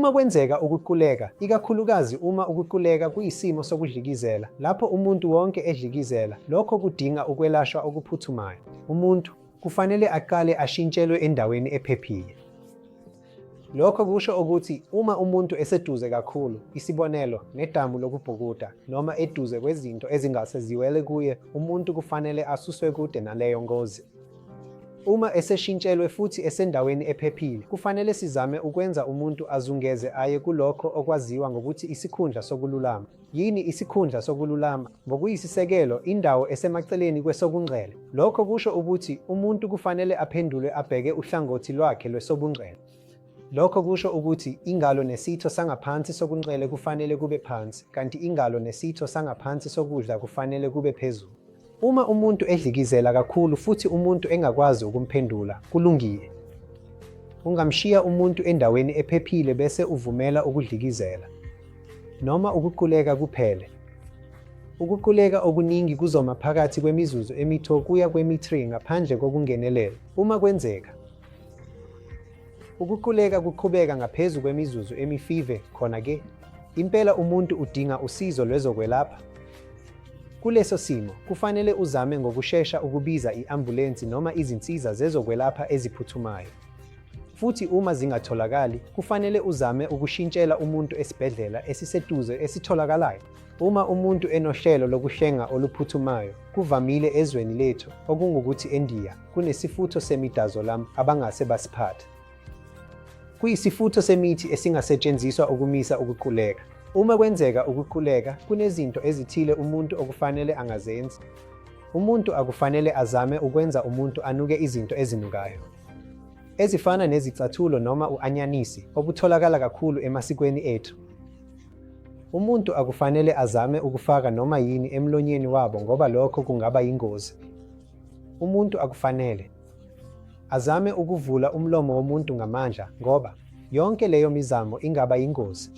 Uma kwenzeka ukuquleka, ikakhulukazi uma ukuquleka kuyisimo sokudlikizela, lapho umuntu wonke edlikizela, lokho kudinga ukwelashwa okuphuthumayo. Umuntu kufanele aqale ashintshelwe endaweni ephephile. Lokho kusho ukuthi uma umuntu eseduze kakhulu, isibonelo, nedamu lokubhukuda, noma eduze kwezinto ezingase ziwele kuye, umuntu kufanele asuswe kude naleyo ngozi. Uma eseshintshelwe futhi esendaweni ephephile, kufanele sizame ukwenza umuntu azungeze aye kulokho okwaziwa ngokuthi isikhundla sokululama. Yini isikhundla sokululama? Ngokuyisisekelo, indawo esemaceleni kwesobungcele. Lokho kusho ukuthi umuntu kufanele aphendule abheke uhlangothi lwakhe lwesobungcele. Lokho kusho ukuthi ingalo nesitho sangaphansi sobungcele kufanele kube phansi, kanti ingalo nesitho sangaphansi sokudla kufanele kube phezulu. Uma umuntu edlikizela kakhulu futhi umuntu engakwazi ukumphendula, kulungile. Ungamshiya umuntu endaweni ephephile bese uvumela ukudlikizela. Noma ukuquleka kuphele. Ukuquleka okuningi kuzoma phakathi kwemizuzu emi-2 kuya kwemi-3 ngaphandle kokungenelela. Uma kwenzeka ukuquleka kuqhubeka ngaphezu kwemizuzu emi-5, khona-ke, impela umuntu udinga usizo lwezokwelapha. Kuleso simo, kufanele uzame ngokushesha ukubiza i-ambulensi noma izinsiza zezokwelapha eziphuthumayo. Futhi uma zingatholakali, kufanele uzame ukushintshela umuntu esibhedlela esiseduze esitholakalayo. Uma umuntu enohlelo lokuhlenga oluphuthumayo, kuvamile ezweni lethu, okungukuthi eNdiya, kunesifutho semidazolam abangase basiphathe. Kuyisifutho semithi esingasetshenziswa ukumisa ukuquleka. Uma kwenzeka ukuquleka, kunezinto ezithile umuntu okufanele angazenzi. Umuntu akufanele azame ukwenza umuntu anuke izinto ezinukayo, ezifana nezicathulo noma u-anyanisi, obutholakala kakhulu emasikweni ethu. Umuntu akufanele azame ukufaka noma yini emlonyeni wabo ngoba lokho kungaba yingozi. Umuntu akufanele azame ukuvula umlomo womuntu ngamandla ngoba yonke leyo mizamo ingaba yingozi.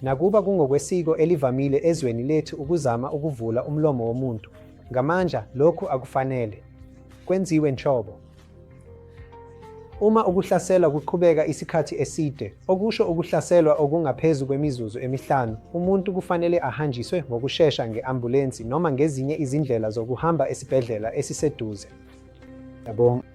Nakuba kungokwesiko elivamile ezweni lethu ukuzama ukuvula umlomo womuntu ngamandla, lokhu akufanele kwenziwe nhlobo. Uma ukuhlasela kuqhubeka isikhathi eside, okusho ukuhlaselwa okungaphezu kwemizuzu emi-5, umuntu kufanele ahanjiswe ngokushesha nge-ambulensi noma ngezinye izindlela zokuhamba esibhedlela esiseduze. Yabonga.